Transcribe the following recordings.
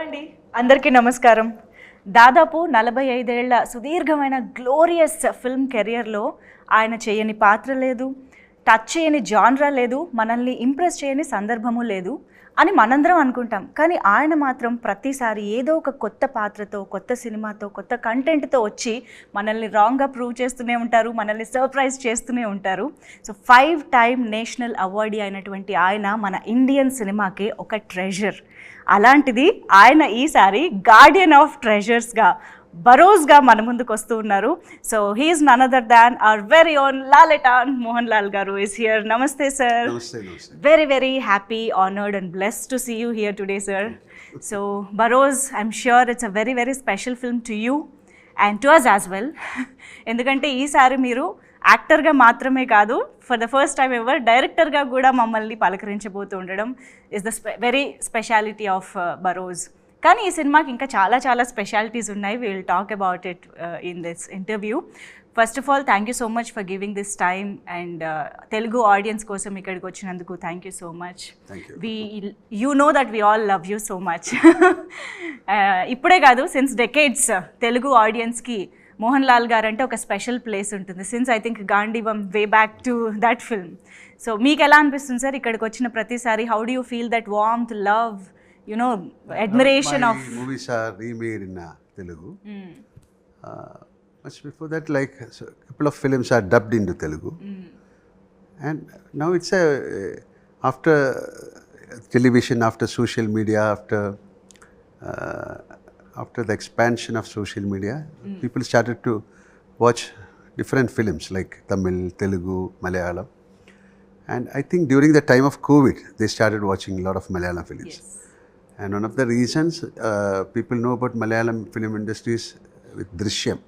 అండి అందరికీ నమస్కారం. దాదాపు 45 ఏళ్ల సుదీర్ఘమైన గ్లోరియస్ ఫిల్మ్ కెరియర్లో ఆయన చేయని పాత్ర లేదు, టచ్ చేయని జాన్రా లేదు, మనల్ని ఇంప్రెస్ చేయని సందర్భము లేదు అని మనందరం అనుకుంటాం. కానీ ఆయన మాత్రం ప్రతిసారి ఏదో ఒక కొత్త పాత్రతో, కొత్త సినిమాతో, కొత్త కంటెంట్తో వచ్చి మనల్ని రాంగ్గా ప్రూవ్ చేస్తూనే ఉంటారు, మనల్ని సర్ప్రైజ్ చేస్తూనే ఉంటారు. సో 5 టైమ్ నేషనల్ అవార్డీ అయినటువంటి ఆయన మన ఇండియన్ సినిమాకి ఒక ట్రెజర్. అలాంటిది ఆయన ఈసారి గార్డియన్ ఆఫ్ ట్రెజర్స్గా బరోజ్గా మన ముందుకు వస్తూ ఉన్నారు. So he is none other than our very own Lalettan Mohanlal garu is here. Namaste sir. Very very happy, honoured and blessed to see you here today sir. So Barroz, I'm sure it's a very very special film to you and to us as well. ఎందుకంటే ఈసారి మీరు యాక్టర్గా మాత్రమే కాదు, for the first time ever డైరెక్టర్గా కూడా మమ్మల్ని పలకరించబోతూ ఉండడం is the very speciality of బరోజ్. కానీ ఈ సినిమాకి ఇంకా చాలా చాలా స్పెషాలిటీస్ ఉన్నాయి. We will talk about it in this interview. First of all thank you so much for giving this time and Telugu audience కోసం ఇక్కడికి వచ్చినందుకు thank you so much. You know that we all love you so much. ఇప్పుడే కాదు, since decades Telugu ఆడియన్స్కి మోహన్ లాల్ గారు అంటే ఒక special place ఉంటుంది. సిన్స్ ఐ థింక్ గాంధీవం way back to that film. So మీకు ఎలా అనిపిస్తుంది సార్ ఇక్కడికి వచ్చిన ప్రతిసారి? How do you feel that warmth, love, you know, admiration of movies are remade in Telugu. Much before that, like a couple of films are dubbed into Telugu. And now it's after television, after social media, after the expansion of social media, people started to watch different films like Tamil, Telugu, Malayalam. And I think during the time of COVID, they started watching a lot of Malayalam films. Yes. And one of the reasons people know about Malayalam film industry is with Drishyam.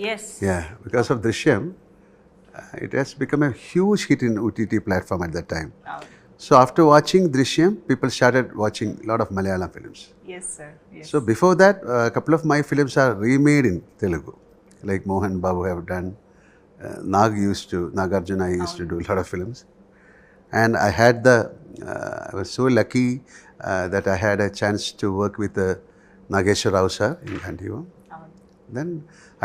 Yes. Yeah, because of Drishyam, it has become a huge hit in OTT platform at that time. Wow. So after watching Drishyam, people started watching a lot of Malayalam films. Yes, sir. Yes. So before that, a couple of my films are remade in Telugu. Like Mohanlal have done, Nagarjuna used to do a lot of films. And I had I was so lucky that I had a chance to work with Nageshwar sir in Gandhivam. Then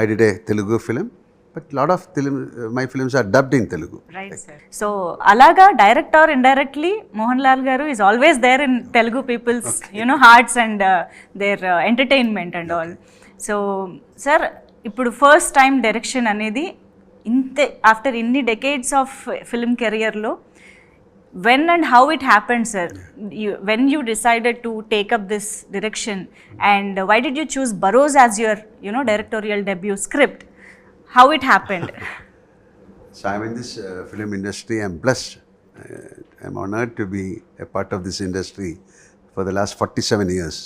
I did a Telugu film, but a lot of my films are dubbed in Telugu. Right, sir. So alaga direct or indirectly Mohanlal garu is always there in Telugu people's hearts and their entertainment and all. So sir, ఇప్పుడు first time direction అనేది ఇంతే after ఇన్ని decades of film కెరియర్లో, when and how it happened, sir? When you decided to take up this direction, and why did you choose Barroz as your directorial debut script? How it happened? So I'm in this film industry. I'm blessed. I'm honored to be a part of this industry for the last 47 years.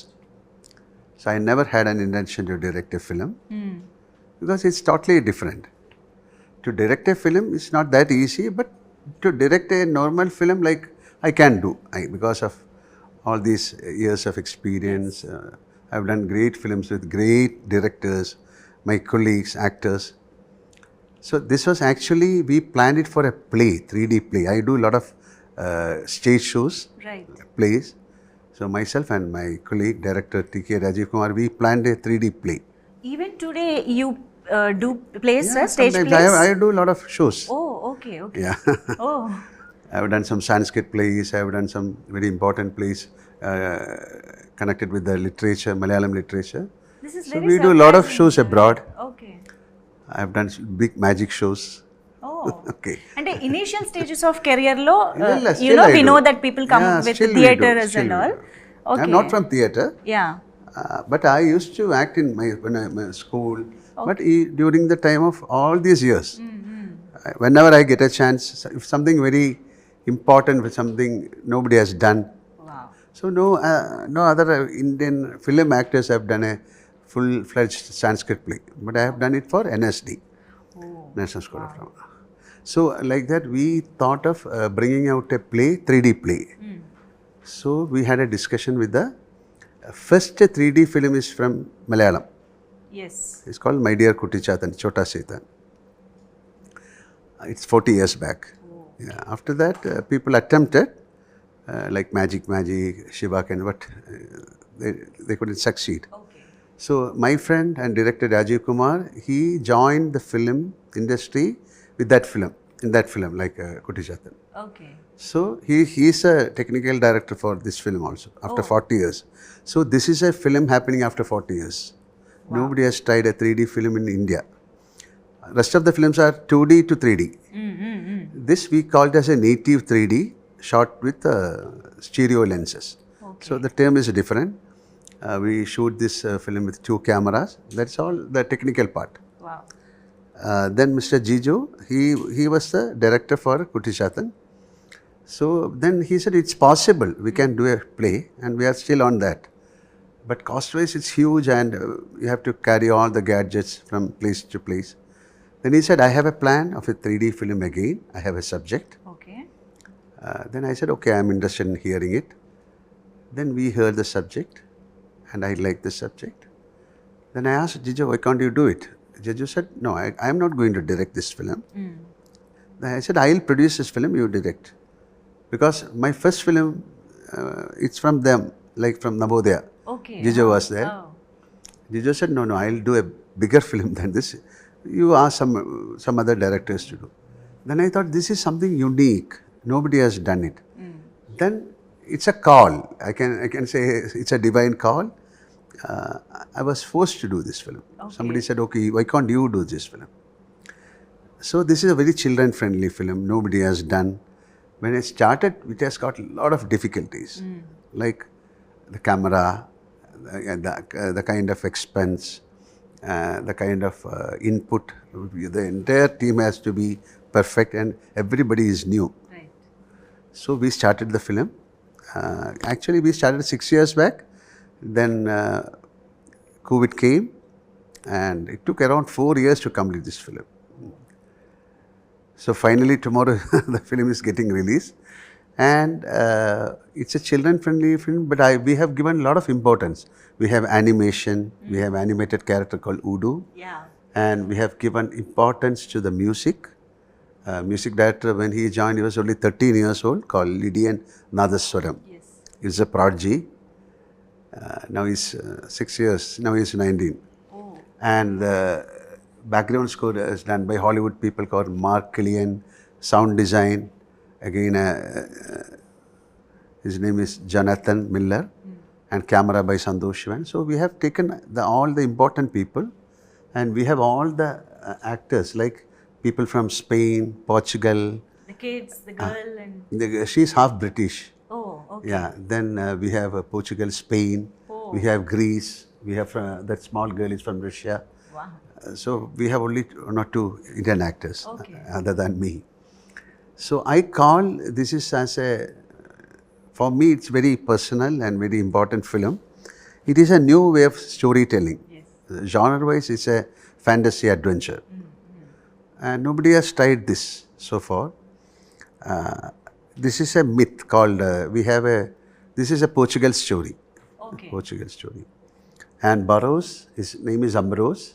So I never had an intention to direct a film because it's totally different. To direct a film is not that easy, but to direct a normal film, like I can do, because of all these years of experience. I've done great films with great directors, my colleagues, actors. So this was actually, we planned it for a play, 3D play. I do a lot of stage shows, right, plays. So myself and my colleague, director T.K. Rajiv Kumar, we planned a 3D play. Even today you do plays, yeah, stage plays? I do a lot of shows. Oh, okay. Yeah. Oh. I've done some Sanskrit plays, I've done some very important plays connected with the literature, Malayalam literature. This is so very we do a lot of shows abroad. Okay. I've done big magic shows. Oh. Okay. And initial stages of career lo, we know that people come with theatres and all. Okay. I'm not from theatre. Yeah. But I used to act in my school. Okay. But during the time of all these years, whenever I get a chance, if something very important, something nobody has done. Wow. So no other Indian film actors have done a full-fledged Sanskrit play, but I have done it for NSD, National School of Drama. So like that, we thought of bringing out a play, 3D play. So we had a discussion with the first 3D film is from Malayalam. Yes. It's called My Dear Kutti Chatan, Chota Setan. It's 40 years back. Oh. Yeah. After that, people attempted, like Magic, Shiva Ken, but they couldn't succeed. Okay. So my friend and director Rajiv Kumar, he joined the film industry with that film, in that film, like Kutijatan. Okay. So he is a technical director for this film also, after 40 years. So this is a film happening after 40 years. Wow. Nobody has tried a 3D film in India. Rest of the films are 2D to 3D. This we called as a native 3D, shot with stereo lenses. Okay. So the term is different. We shoot this film with 2 cameras. That's all the technical part. Wow. Then Mr. Jiju, he was the director for Kutishatan. So then he said it's possible, we can do a play, and we are still on that. But cost-wise it's huge, and you have to carry all the gadgets from place to place. Then he said, I have a plan of a 3D film again. I have a subject. Okay. Then I said, okay, I'm interested in hearing it. Then we heard the subject, and I liked the subject. Then I asked Jiju, why can't you do it? Jiju said, no, I am not going to direct this film. Then I said, I'll produce this film, you direct. Because my first film, it's from them, like from Navodaya. Okay. Jiju was there. Oh. Jiju said, no, I'll do a bigger film than this. You ask some other directors to do. Then I thought, this is something unique. Nobody has done it. Then it's a call. I can say it's a divine call. I was forced to do this film. Okay. Somebody said, okay, why can't you do this film? So this is a very children-friendly film. Nobody has done. When I started, it has got a lot of difficulties, like the camera, the kind of expense, the kind of input. The entire team has to be perfect, and everybody is new. Right. So we started the film. Actually, we started 6 years back. Then COVID came, and it took around 4 years to complete this film. So finally tomorrow the film is getting released, and it's a children-friendly film, but we have given a lot of importance. We have animation, we have animated character called Udu, Yeah. and we have given importance to the music. Music director, when he joined, he was only 13 years old, called Lydian Nadaswaram. Yes. He's a prodigy. Now he's 6 years, now he's 19. Oh. And background score is done by Hollywood people called Mark Killian. Sound design, again, his name is Jonathan Miller, and camera by Santosh Shivan. So we have taken all the important people, and we have all the actors, like people from Spain, Portugal. The kids, the girl, and She's half British. oh, okay. Yeah. Then we have Portugal, Spain. Oh. We have Greece. We have that small girl is from Russia. Wow. So we have only one or two Indian actors Okay. other than me. So I call this is as a, for me it's very personal and very important film. It is a new way of storytelling. Yes. Genre-wise, it's a fantasy adventure. And nobody has tried this so far. This is a myth called, this is a Portugal story. Okay. Portugal story. And Barroz, his name is Barroz.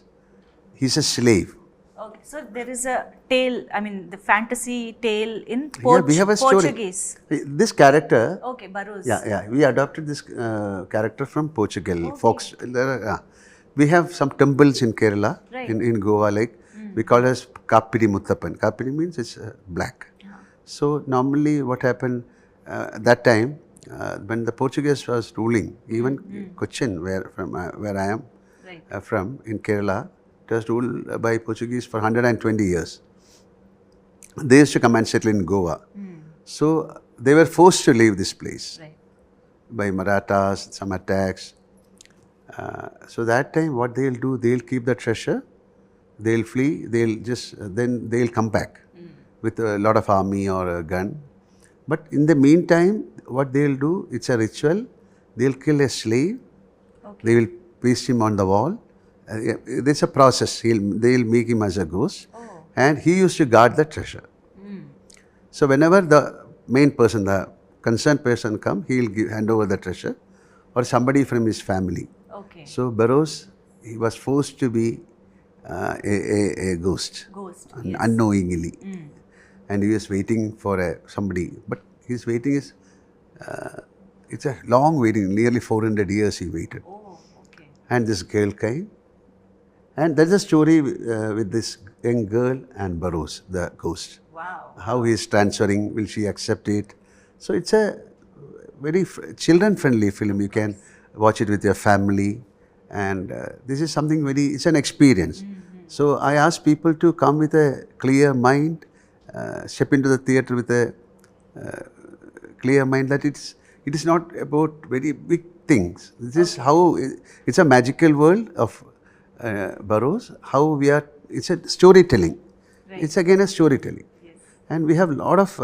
He's a slave. Okay. So there is a tale, I mean, the fantasy tale in We have a story. Portuguese. This character, Okay, Barroz. we adopted this character from Portugal. Okay. Folks, we have some temples in Kerala, Right. in Goa, like we call it as Kapiri Muttappan. Kapiri means it's black. So normally what happened that time, when the Portuguese was ruling, even Cochin, where I am Right. from, in Kerala, it was ruled by Portuguese for 120 years. They used to come and settle in Goa. So they were forced to leave this place Right. by Marathas, some attacks. So that time what they'll do, they'll keep the treasure, they'll flee, then they'll come back with a lot of army or a gun. But in the meantime, what they'll do, it's a ritual, they'll kill a slave, Okay. they will paste him on the wall. There's a process, they'll make him as a ghost, and he used to guard the treasure. So whenever the main person, the concerned person come, he'll hand over the treasure, or somebody from his family. Okay. So Barroz, he was forced to be a ghost, Ghost. unknowingly. And he was waiting for somebody, but his waiting is It's a long waiting, nearly 400 years he waited. Oh, okay. And this girl came. And there's a story with this young girl and Barroz, the ghost. Wow. How he is transferring, will she accept it? So it's a very children-friendly film. You can watch it with your family. And this is something it's an experience. So I ask people to come with a clear mind, step into the theatre with a clear mind that it is not about very big things. This is how, it's a magical world of Barroz, how it's a storytelling. Right. It's again a storytelling. Yes. And we have a lot of,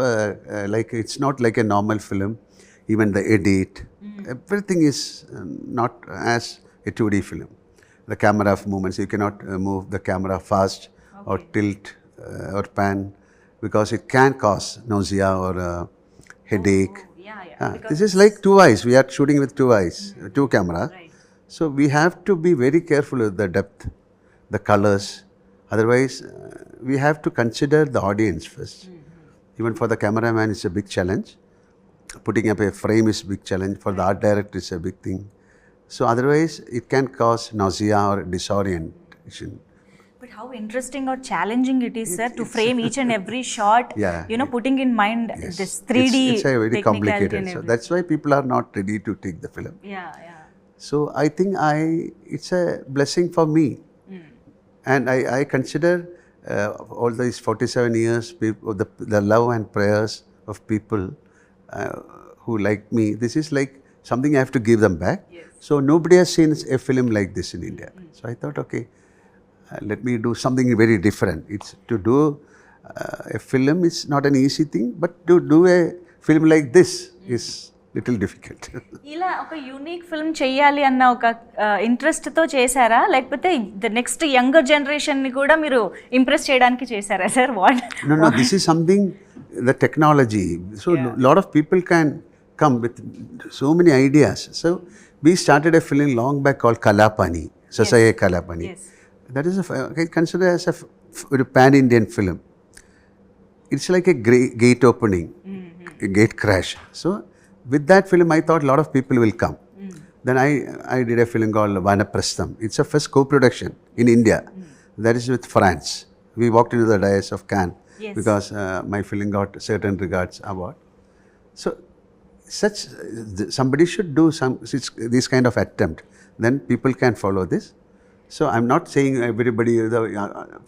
it's not like a normal film, even the edit, everything is not as a 2D film. The camera movements, you cannot move the camera fast or tilt or pan because it can cause nausea or headache. This is like 2 eyes, we are shooting with 2 eyes, 2 cameras. Right. So we have to be very careful with the depth, the colors. Otherwise, we have to consider the audience first. Even for the cameraman, it's a big challenge. Putting up a frame is a big challenge. For the art director, it's a big thing. So otherwise, it can cause nausea or disorientation. But how interesting or challenging it is, sir, to frame each and every shot, putting in mind this 3D It's a very complicated. So and that's why people are not ready to take the film. Yeah. So I think it's a blessing for me. And I consider all these 47 years, the love and prayers of people who like me, this is like something I have to give them back. Yes. So nobody has seen a film like this in India. So I thought, okay, let me do something very different. It's to do a film is not an easy thing, but to do a film like this is little difficult. ఇలా ఒక unique film చేయాలి అన్న ఒక ఇంట్రెస్ట్తో చేశారా, లేకపోతే the next younger జనరేషన్ని కూడా మీరు ఇంప్రెస్ చేయడానికి చేశారా sir? No, this is something, the technology. So lot of people can come with so many ideas. So we started a film long back called Kalapani, Sasaya Kalapani. Yes. That is considered as a pan-Indian film. It's like a gate opening, a gate crash. So with that film, I thought a lot of people will come. Then I did a film called Vanaprastham. It's a first co-production in India. That is with France. We walked into the dais of Cannes because my film got certain regards award. So somebody should do this kind of attempt. Then people can follow this. So I'm not saying everybody,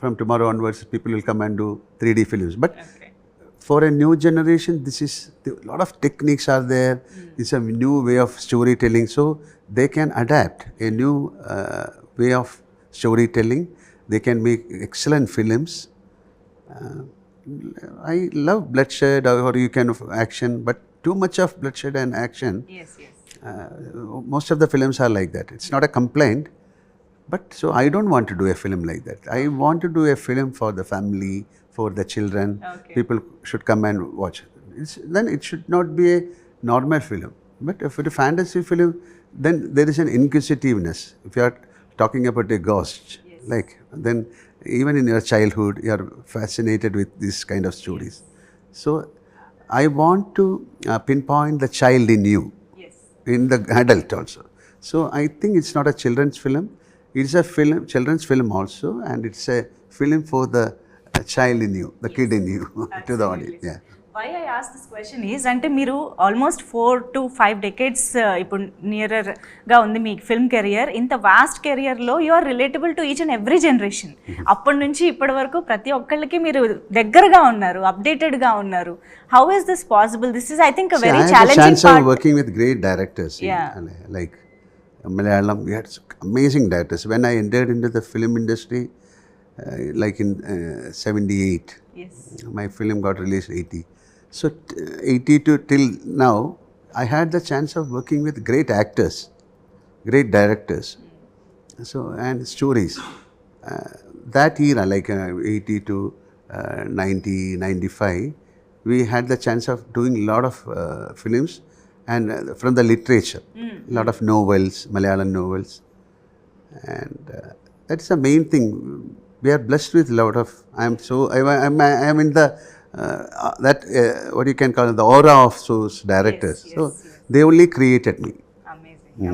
from tomorrow onwards, people will come and do 3D films. But for a new generation, a lot of techniques are there. It's a new way of storytelling. So they can adapt a new way of storytelling. They can make excellent films. I love bloodshed or you can action, but too much of bloodshed and action. Yes. Most of the films are like that. It's not a complaint. But so I don't want to do a film like that. I want to do a film for the family, for the children. Okay. People should come and watch. Then it should not be a normal film. But if it's a fantasy film, then there is an inquisitiveness. If you are talking about a ghost, then even in your childhood, you are fascinated with this kind of stories. So I want to pinpoint the child in you, in the adult also. So I think it's not a children's film. It's a children's film also, and it's a film for the child in you, the kid in you, to the audience. Yeah. Why I ask this question is, అంటే మీరు almost 4 to 5 decades ఇప్పుడు నియరర్గా ఉంది మీ film career. ఇంత vast కెరియర్లో you are relatable to each and every generation. అప్పటి నుంచి ఇప్పటి వరకు ప్రతి ఒక్కళ్ళకి మీరు దగ్గరగా ఉన్నారు, అప్డేటెడ్గా ఉన్నారు. How is this possible? This is I think very challenging part. I had a chance of working with great directors. Like Malayalam, we had amazing directors. When I entered into the film industry, like in 78, my film got released 80. So 80 to till now, I had the chance of working with great actors, great directors, so and stories. That era, like 80 to 90, 95, we had the chance of doing a lot of films. And from the literature, a lot of novels, Malayalam novels, and that's the main thing. We are blessed with a lot of. I am in the what you can call it, the aura of those directors. Yes, So yes. they only created me.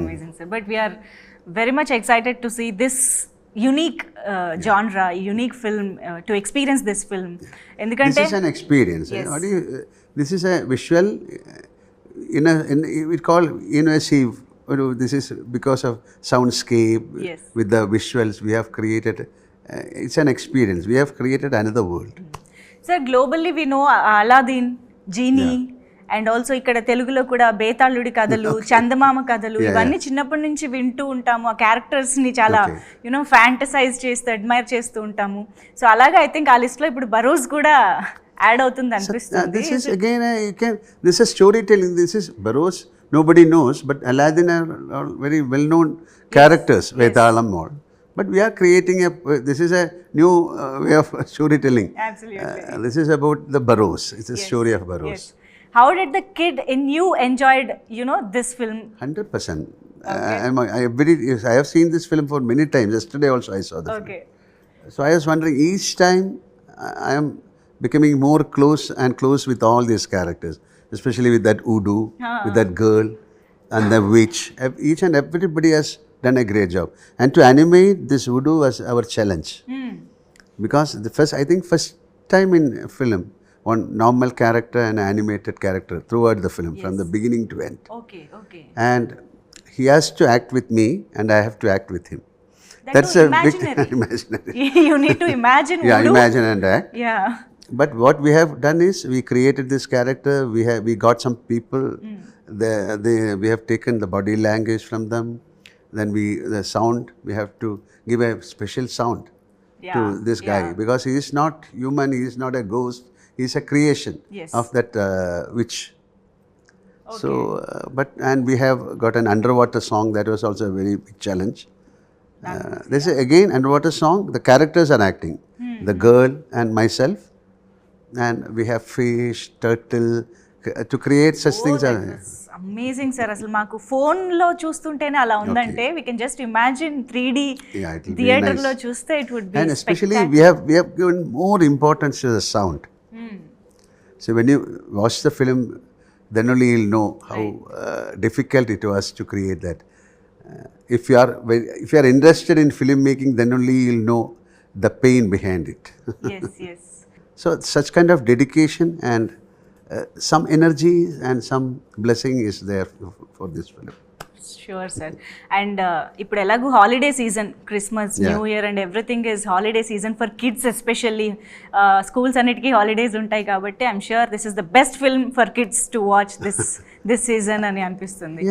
Amazing, sir. But we are very much excited to see this unique genre, unique film, to experience this film. This is an experience. Yes. This is a visual, we call immersive. This is because of soundscape. Yes. With the visuals we have created. It's an experience. We have created another world. Sir, globally we know Aladdin, Genie, and also ఇక్కడ తెలుగులో కూడా బేతాళుడి కథలు, చందమామ కథలు, ఇవన్నీ చిన్నప్పటి నుంచి వింటూ ఉంటాము. ఆ క్యారెక్టర్స్ని చాలా ఫ్యాంటసైజ్ చేస్తూ అడ్మైర్ చేస్తూ ఉంటాము. సో అలాగే ఐ థింక్ ఆ లిస్ట్లో ఇప్పుడు బరోజ్ కూడా యాడ్ అవుతుంది అనిపిస్తుంది. This is again, this is storytelling. This is Barroz. Nobody knows, but Aladdin are very well-known characters. Vetalam all. But we are creating this is a new way of storytelling. Absolutely. This is about the Barroz. It's a story of Barroz. Yes. How did the kid in you enjoyed, this film? 100%. Okay. I have seen this film for many times. Yesterday also I saw the film. So I was wondering, each time I am becoming more close and close with all these characters, especially with that Udu, with that girl and the witch. Each and everybody has done a great job. And to animate this Udu was our challenge. Because I think first time in film, one normal character and an animated character throughout the film, from the beginning to end. Okay. And he has to act with me and I have to act with him. That's a imaginary. big imaginary. You need to imagine Yeah, Udu. imagine and act. Yeah. But what we have done is we created this character. We got some people. We have taken the body language from them. Then the sound, we have to give a special sound to this guy, because he is not human. He is not a ghost. He is a creation of that witch. Okay. So, and we have got an underwater song. That was also a very big challenge. This is again underwater song. The characters are acting. The girl and myself. And we have fish, turtle, to create such things. Amazing, sir. అసలు మాకు ఫోన్లో చూస్తుంటేనే అలా ఉందంటే we can just imagine 3D థియేటర్లో చూస్తే it would be. And especially we have given more importance to the sound. So when you watch the film, then only you'll know how difficult it was to create that. If you are interested in filmmaking, then only you'll know the pain behind it. Yes. So such kind of dedication and some energy and some blessing is there for this film. Sure, sir. And ఇప్పుడు ఎలాగో holiday season, Christmas, new year and everything is holiday season for kids especially. Schools అన్నిటికీ holidays ఉంటాయి కాబట్టి I'm sure this is the best film for kids to watch this season అని అనిపిస్తుంది.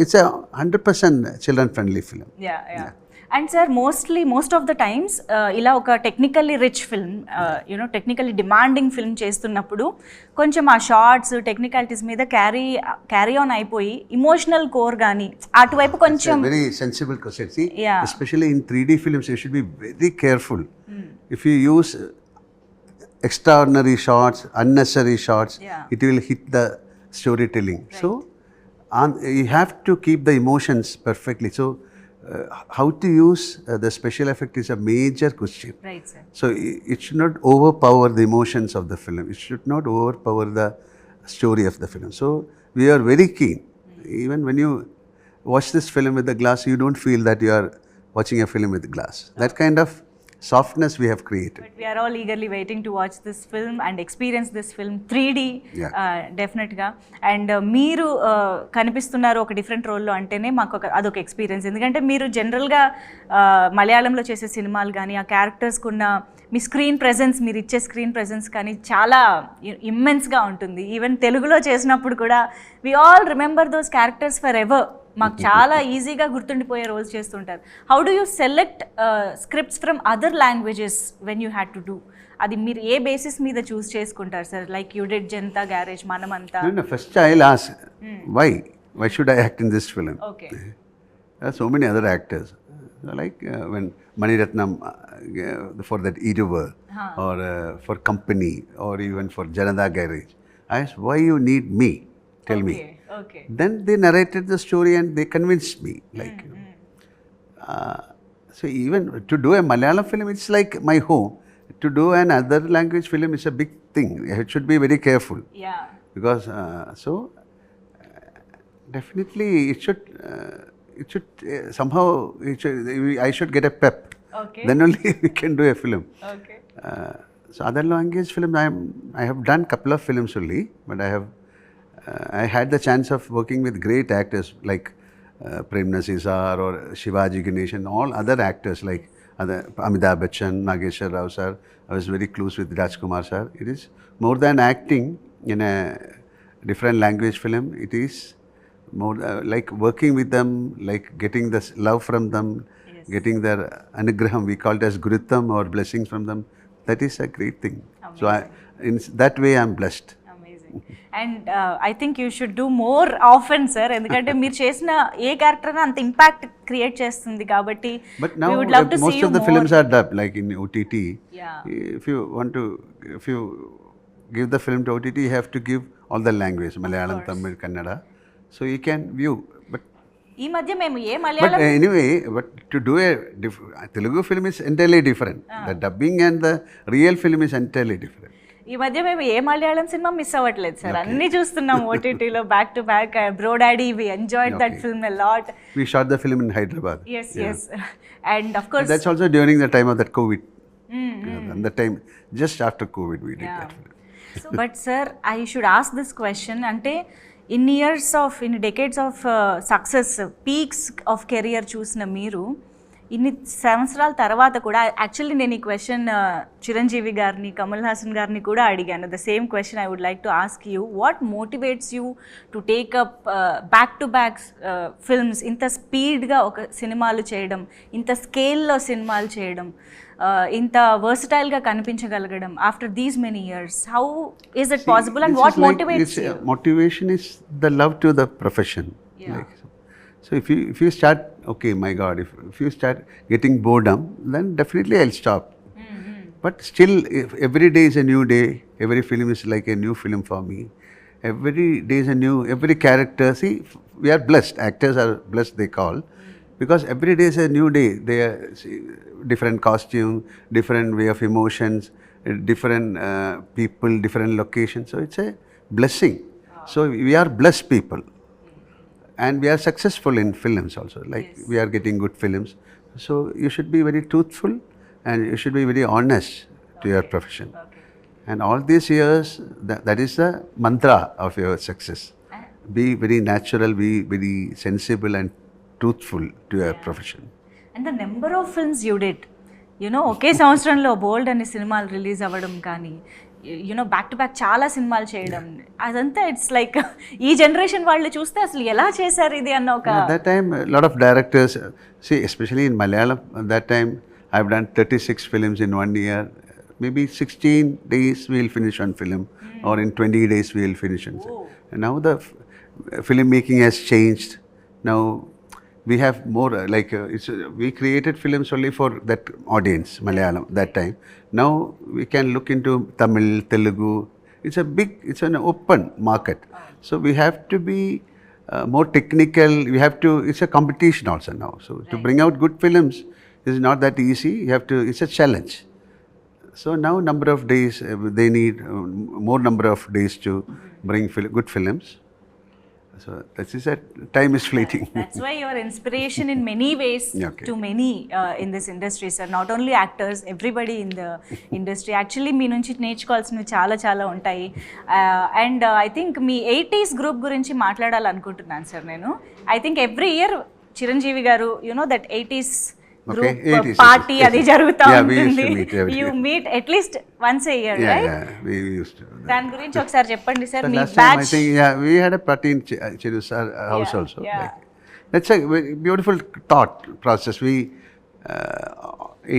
It's a 100% children friendly film. Yeah. And sir most of the times ఇలా ఒక technically rich film, technically demanding film చేస్తున్నప్పుడు కొంచెం ఆ shorts technicalities మీద carry on అయిపోయి emotional core కానీ అటువైపు కొంచెం. Very sensible question. See, especially in 3D films, you should be very careful. If you use extraordinary shots, unnecessary shots, it will hit the storytelling. Right. So you have to keep the emotions perfectly. So how to use the special effect is a major question. Right, sir. So it should not overpower the emotions of the film. It should not overpower the story of the film. So we are very keen. Even when you watch this film with the glass, you don't feel that you are watching a film with glass. That kind of softness we have created. But we are all eagerly waiting to watch this film and experience this film 3D. డెఫినెట్గా. And మీరు కనిపిస్తున్నారు ఒక different రోల్లో అంటేనే మాకు అదొక experience. ఎందుకంటే మీరు జనరల్గా మలయాళంలో చేసే సినిమాలు కానీ ఆ క్యారెక్టర్స్కి ఉన్న మీ స్క్రీన్ ప్రెజెన్స్, మీరు ఇచ్చే స్క్రీన్ ప్రెజెన్స్ కానీ చాలా ఇమ్మెన్స్గా ఉంటుంది. ఈవెన్ తెలుగులో చేసినప్పుడు కూడా we all remember those characters forever. మాకు చాలా ఈజీగా గుర్తుండిపోయే రోల్స్ చేస్తుంటారు. How do you select scripts from other languages when you had to do? అది మీరు ఏ బేసిస్ మీద చూస్ చేసుకుంటారు sir? Like you did Janatha Garage, Manamantha. First I'll ask, why should I act in this film? Okay. There are so many other actors. Like when Maniratnam for that Iruva, or for Company, or even for Janata Garage, I asked, why you need me? Tell me. Okay. Then they narrated the story and they convinced me. Like, so even to do a Malayalam film, it's like my home. to do an other language film is a big thing. It should be very careful. Yeah. Because definitely it should somehow I should get a pep. Okay. Then only we can do a film. Okay. So other language film, I have done couple of films only, but I had the chance of working with great actors like Prem Nazir or Shivaji Ganeshan, all other actors like other Amitabh Bachchan, Nageshwar Rao sir. I was very close with Rajkumar sir. It is more than acting in a different language film. It is more like working with them, like getting the love from them, getting their anugraham. We call it as gurutam or blessings from them. That is a great thing. Amazing. So in that way, I'm blessed. Amazing. And I think you should do more often, sir. ఎందుకంటే మీరు చేసిన ఏ character అంత impact create చేస్తుంది కాబట్టి. But now we would love to most see you of the more. films are dubbed, like in OTT. Yeah. If you give the film to OTT, you have to give all the language, Malayalam, Tamil, Kannada. So you can view. ఈ మధ్య మేము ఏ But Malayalam anyway, but to do a Telugu film is entirely different. The dubbing and the real film is entirely different. ఈ మధ్య మేము ఏ Malayalam cinema miss అవ్వట్లేదు sir, అన్ని చూస్తున్నాం ఓటీటీలో back to back. Bro Daddy, we enjoyed that film a lot. We shot the film in Hyderabad. Yes. And of course that's also during the time of that COVID. And the time just after COVID we did that film. But sir, I should ask this question. అంటే in decades of success, peaks of career చూసిన మీరు ఇన్ని సంవత్సరాల తర్వాత కూడా, actually నేను ఈ question Chiranjeevi గారిని, కమల్ హాసన్ గారిని కూడా అడిగాను. The same question I would like to ask you. What motivates you to take up back to back films, ఇంత స్పీడ్గా ఒక సినిమాలు చేయడం, ఇంత స్కేల్లో సినిమాలు చేయడం, ఇంత వర్సటైల్గా కనిపించగలగడం after these many years? How is it possible and what motivates you? Motivation is the love to the profession. Like, so if you start, okay, my God, if you start getting boredom, then definitely I'll stop. But still, if every day is a new day, every film is like a new film for me. Every day is a new, every character. See, we are blessed. Actors are blessed, they call, because every day is a new day. They are different costume, different way of emotions, different people, different locations. So it's a blessing. So we are blessed people. And we are successful in films also, like we are getting good films. So you should be very truthful and you should be very honest to your profession. And all these years, that is the mantra of your success. Be very natural, be very sensible and truthful to your profession. And the number of films you did, ఒకే సంవత్సరంలో బోల్డ్ అనే సినిమాలు release అవ్వడం కానీ, back to back చాలా సినిమాలు చేయడం, అదంతా it's like ఈ జనరేషన్ వాళ్ళు చూస్తే అసలు ఎలా చేశారు ఇది అన్న ఒక. At that time, a lot of directors, see, especially in Malayalam, at that time, I've done 36 films in 1 year. Maybe 16 days we'll finish one film, or in 20 days we'll finish one. And now the filmmaking has changed. Now we have more we created films only for that audience, Malayalam, that time. Now we can look into Tamil, Telugu. It's an open market. So we have to be more technical. It's a competition also now. So to bring out good films is not that easy. It's a challenge. So now number of days, they need more number of days to bring good films. So that is that time is fleeting. That's why you are inspiration in many ways to many in this industry, sir. Not only actors, everybody in the industry. Actually, మీ నుంచి నేర్చుకోవాల్సినవి చాలా ఉంటాయి. And I think me 80s group గురించి మాట్లాడాలనుకుంటున్నాను sir నేను. I think every year Chiranjeevi గారు, that 80s group party అది జరుగుతూ ఉంటుంది. You meet at least once a year, right? We used to. దాని గురించి ఒకసారి చెప్పండి sir. Me last time I think we had a party in Chiru sir house also. That's a very beautiful thought process. We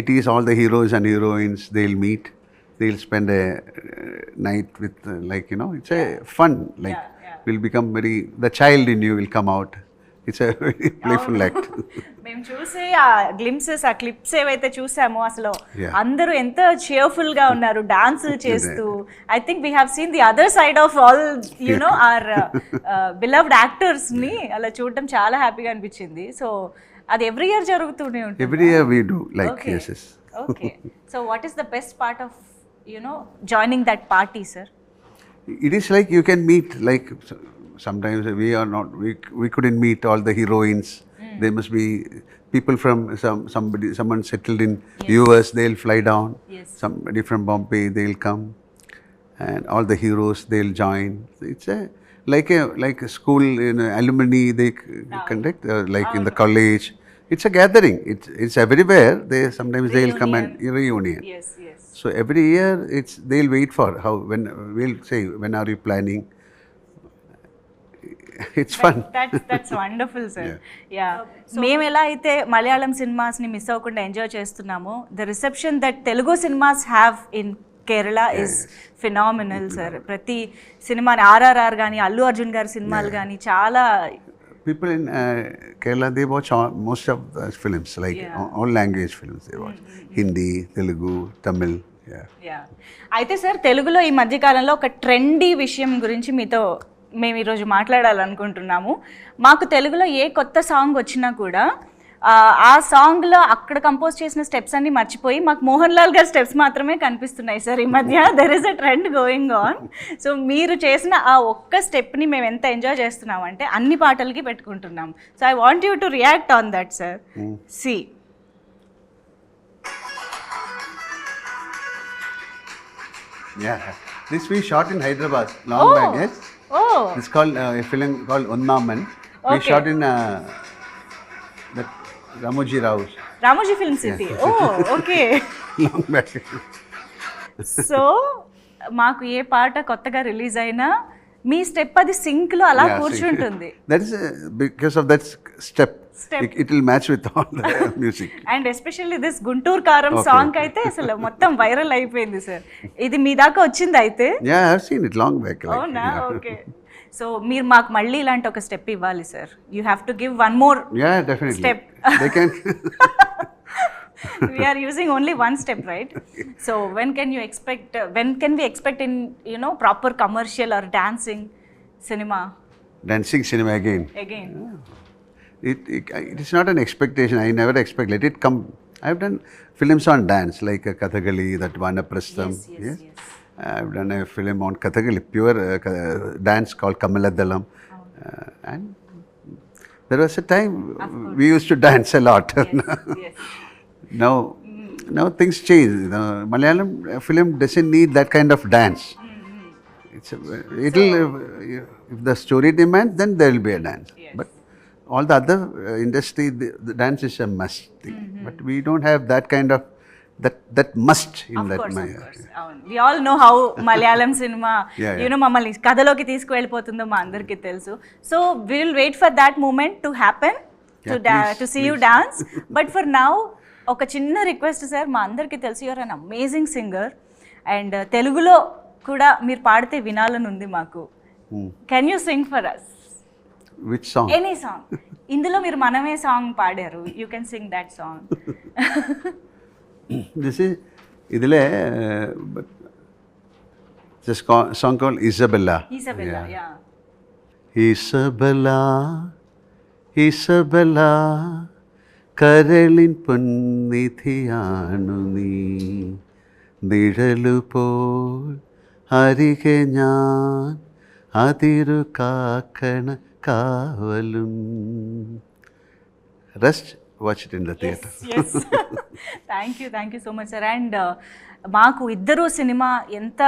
80s, all the heroes and heroines, they'll meet, they'll spend a night with it's a fun, we'll become the child in you will come out. It's a very playful act. మేము చూసే ఆ glimpses, ఆ clips ఏవైతే చూసామో అసలు అందరూ ఎంత cheerful గా ఉన్నారు డాన్సులు చేస్తూ. I think we have seen the other side of all our beloved actors ని అలా చూడటం చాలా హ్యాపీగా అనిపించింది. సో అది ఎవ్రీ ఇయర్ జరుగుతూనే ఉంటుంది. Every year we do, yes. Okay. So what is the best part of, joining that party, sir? It is like you can meet, like sometimes we couldn't meet all the heroines. There must be people from someone settled in US, they'll fly down. Yes. Somebody from Bombay, they'll come, and all the heroes, they'll join. It's like a school, alumni, they conduct, like in the college. It's a gathering. It's everywhere. Sometimes they'll come and reunion. Yes, yes. So every year they'll wait for when we'll say, when are you planning? It's fun. That's wonderful, sir. Yeah. మేము ఎలా అయితే Malayalam సినిమాస్ని miss అవ్వకుండా enjoy చేస్తున్నామో, the reception that Telugu cinemas have in Kerala is phenomenal, sir. ప్రతి సినిమాని ఆర్ఆర్ఆర్ కానీ, అల్లు అర్జున్ గారి సినిమాలు కానీ చాలా. People in Kerala, they watch most of the films, like all language films they watch. Hindi, Telugu, Tamil. అయితే సార్, తెలుగులో ఈ మధ్యకాలంలో ఒక ట్రెండీ విషయం గురించి మీతో మేము ఈరోజు మాట్లాడాలనుకుంటున్నాము. మాకు తెలుగులో ఏ కొత్త సాంగ్ వచ్చినా కూడా ఆ సాంగ్లో అక్కడ కంపోజ్ చేసిన స్టెప్స్ అన్ని మర్చిపోయి మాకు మోహన్ లాల్ గారి స్టెప్స్ మాత్రమే కనిపిస్తున్నాయి సార్ ఈ మధ్య. There is a trend going on. So మీరు చేసిన ఆ ఒక్క స్టెప్ని మేము ఎంత ఎంజాయ్ చేస్తున్నాం అంటే అన్ని పాటలకి పెట్టుకుంటున్నాం. So I want you to react on that, sir. See This we shot in Hyderabad long back. Yes. It's called a film called Unnaman. We shot in that Ramoji Film City. Okay. Long back. So మాకు ఏ పాట కొత్తగా release అయినా మీ step అది sync లో అలా కూర్చుంటుంది. That is because of that step. It will match with all the music. And especially this Guntur Karam song అయితే అసలు మొత్తం వైరల్ అయిపోయింది, సార్. ఇది మీ దాకా వచ్చింది అయితే? Yeah, I have seen it long back. అవునా? ఓకే. సో మీరు మాకు మళ్ళీ ఇలాంటి ఒక స్టెప్ ఇవ్వాలి, sir. You have to give one more step. They can. We are using only one step, right? So when can we expect in proper commercial or dancing cinema? Dancing cinema again. It is not an expectation. I never expect. Let it come. I have done films on dance, like Kathakali, that Vanaprastham. Yes. I have done a film on Kathakali, pure dance called Kamaladalam. And there was a time we used to dance a lot. Yes. Now things change. Malayalam film doesn't need that kind of dance. If the story demands, then there will be a dance. But all the other industry, the dance is a must thing. But we don't have that kind of that must in of that. Of course. We all know how Malayalam cinema, మమ్మల్ని కథలోకి తీసుకువెళ్ళిపోతుందో మా అందరికీ తెలుసు. So we will wait for that moment to happen, to see you dance. But for now, ఒక చిన్న request, sir. మా అందరికీ తెలుసు you're an amazing singer, and తెలుగులో కూడా మీరు పాడితే వినాలని ఉంది మాకు. Can you sing for us? Which song? Any song. ఇందులో మీరు మనమే సాంగ్ పాడారు. You can sing that song. This is idile this song called Isabella. Yeah. Isabella കരളിൻ പൊന്നിധിയാണു നീ, നിഴലുപോൽ അരികെ ഞാൻ, അതിരു കാക്കണ കാവലും. Rest, watch it in the theatre. Yes. Thank you so much, sir. And మాకు ఇద్దరు సినిమా ఎంత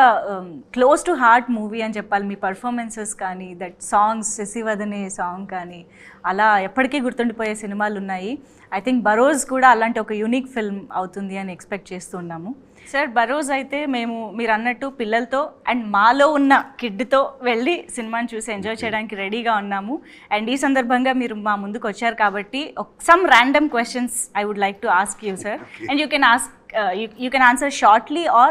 క్లోజ్ టు హార్ట్ మూవీ అని చెప్పాలి. మీ పర్ఫార్మెన్సెస్ కానీ, దట్ సాంగ్స్, శశివదనే సాంగ్ కానీ, అలా ఎప్పటికీ గుర్తుండిపోయే సినిమాలు ఉన్నాయి. ఐ థింక్ బరోజ్ కూడా అలాంటి ఒక యూనిక్ ఫిల్మ్ అవుతుంది అని ఎక్స్పెక్ట్ చేస్తున్నాము. సార్, బరోజ్ అయితే మీరు అన్నట్టు పిల్లలతో అండ్ మాలో ఉన్న కిడ్తో వెళ్ళి సినిమాని చూసి ఎంజాయ్ చేయడానికి రెడీగా ఉన్నాము. అండ్ ఈ సందర్భంగా మీరు మా ముందుకు వచ్చారు కాబట్టి some random questions I would like to ask you, sir. And you can answer shortly or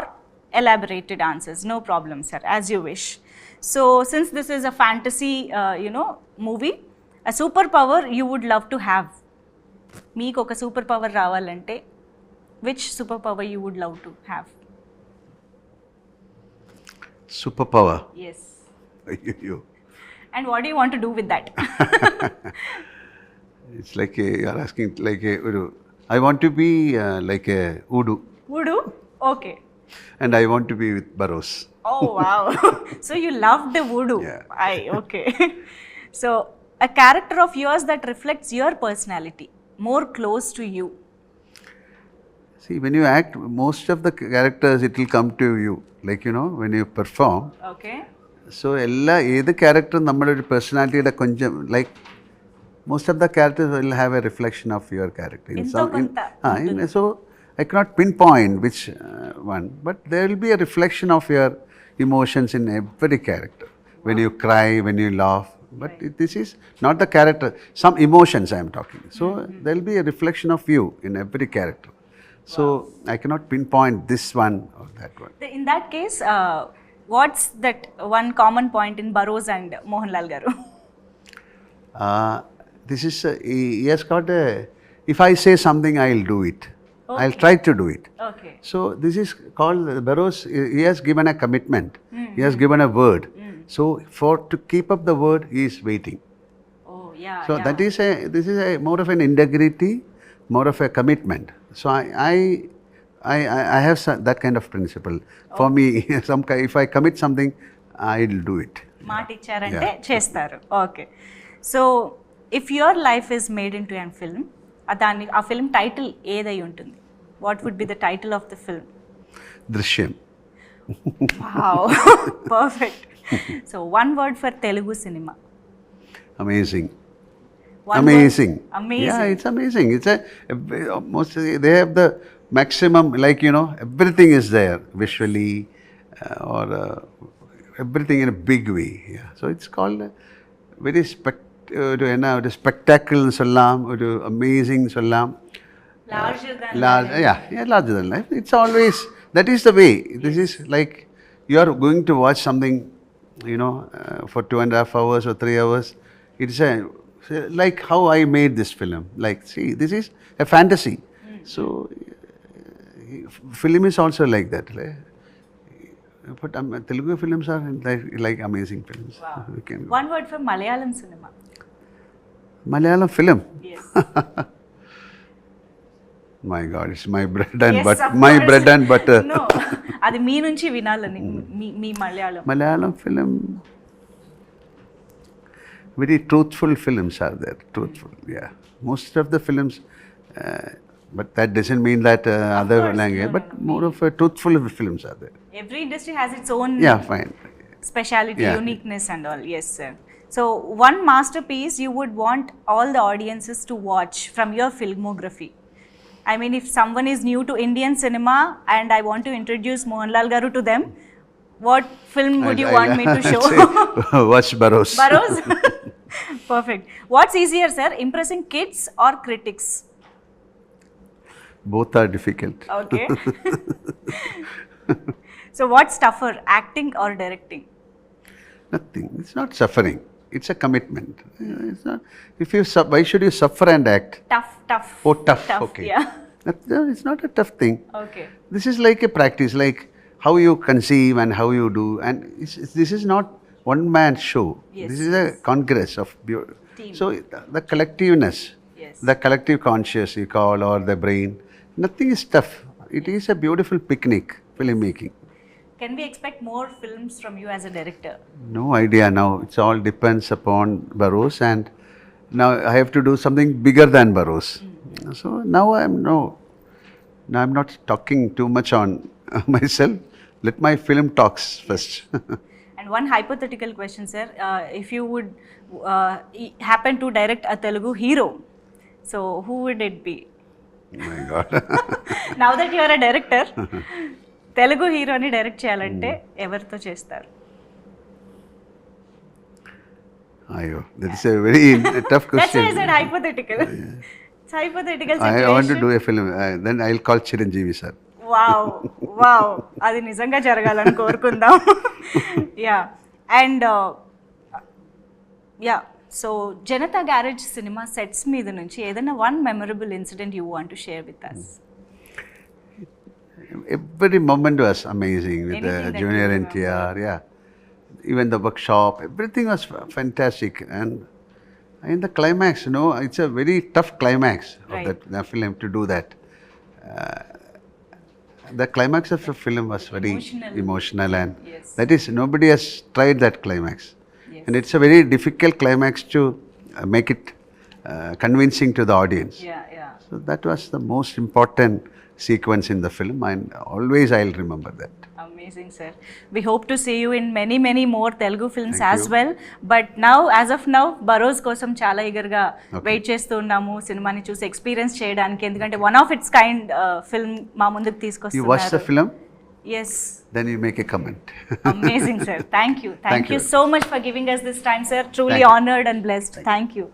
elaborated answers, no problem, sir, as you wish. So since this is a fantasy movie, a superpower you would love to have. Meeku oka superpower ravalante, which superpower you would love to have? Superpower? Yes. You. And what do you want to do with that? It's like you are asking like I want to be like a Udu, Voodoo? Okay. and I want to be with Barroz. Oh wow. So you love the voodoo. Yeah. Okay. So a character of yours that reflects your personality, more close to you. See, when you act, most of the characters, it will come to you. Like, you know, when you perform. Okay. So, either character, നമ്മുടെ ഒരു personality konjam, like, most of the characters will have a reflection of your character. So, I cannot pinpoint which one, but there will be a reflection of your emotions in every character. When you cry, when you laugh. But this is not the character. Some emotions I am talking. So, there will be a reflection of you in every character. So, I cannot pinpoint this one or that one. In that case, what's that one common point in Barroz and Mohanlal garu? This is, he has got a, if I say something, I'll do it. Okay. I'll try to do it. Okay. So, this is called, Barroz, he has given a commitment. He has given a word. So, to keep up the word, he is waiting. Oh, yeah. So, this is a more of an integrity, more of a commitment. So, I have that kind of principle. For me, if I commit something, I'll do it. మాట ఇచ్చారంటే చేస్తారు. Okay. So, if your life is made into a film, ఆ film title ఏదై ఉంటుంది? What would be the title of the film? Drishyam. Wow. Perfect. So, one word for Telugu cinema. Amazing. One Amazing. word. Amazing. Yeah, it's amazing. It's almost, they have the maximum, like, you know, everything is there visually or everything in a big way. Yeah. So, it's called very spectacle sollam, amazing sollam. Larger than life. Yeah, larger than life. It's always, that is the way. This is like, you are going to watch something, you know, for 2.5 hours or 3 hours. It's like how I made this film. Like, see, this is a fantasy. So, film is also like that. But Telugu films are like amazing films. Wow. One word for Malayalam cinema. Malayalam film? Yes. My God, it's my bread and butter. My bread and butter. No, అది మీ నుంచి వినాలని మీ Malayalam. Malayalam film. Very truthful films are there. Truthful, yeah. Most of the films, but that doesn't mean that other language. But more of a truthful films are there. Every industry has its own fine. Speciality, uniqueness and all. Yes, sir. So, one masterpiece you would want all the audiences to watch from your filmography. I mean, if someone is new to Indian cinema and I want to introduce Mohanlal garu to them, what film would you want me to show? Watch Barroz. Barroz? Perfect. What's easier, sir? Impressing kids or critics? Both are difficult. Okay. So, what's tougher, acting or directing? Nothing. It's not suffering. It's a commitment. It's not. Why should you suffer and act? Tough. Oh, tough. Okay. Yeah. It's not a tough thing. Okay. This is like a practice, like how you conceive and how you do. And this is not one man show. Yes. This is a congress of Team. So the collectiveness, Yes. the collective conscious you call, or the brain. Nothing is tough. It is a beautiful picnic, filmmaking. Can we expect more films from you as a director? No idea now. It all depends upon Barroz, and now I have to do something bigger than Barroz. So now I'm not talking too much on myself. Let my film talks first. And one hypothetical question, sir. If you would happen to direct a Telugu hero, so who would it be? Oh my God. Now that you are a director, Telugu హీరోని direct చేయాలంటే ఎవరితో చేస్తారు? Ayo, that is a very tough question. That's why I said hypothetical. It's hypothetical situation. I want to do a film. Then I'll call Chiranjeevi sir. Wow అది నిజంగా జరగాలని కోరుకుందాం. So Janata garage cinema sets మీద నుంచి ఏదైనా one memorable incident you want to share with us? Every moment was amazing with the junior NTR, Even the workshop, everything was fantastic. And In the climax, it's a very tough climax Right. of that film to do that. The climax of the film was very emotional and Yes. that is, nobody has tried that climax. Yes. And it's a very difficult climax to make it convincing to the audience. Yeah, yeah. So that was the most important sequence in the film, and always I'll remember that. Amazing, sir. We hope to see you in many, many more Telugu films Thank as you. well. But now, as of now, Barroz కోసం చాలా ఈగర్గా wait చేస్తూ ఉన్నాము సినిమాని చూసి experience చేయడానికి. ఎందుకంటే one of its kind film మా ముందుకు You watch the తీసుకొస్తున్నారు. film, yes, then you make a comment. Amazing sir. Thank you Thank so you. Much for giving us this time, sir. Truly Thank you. honored and blessed. Thank you.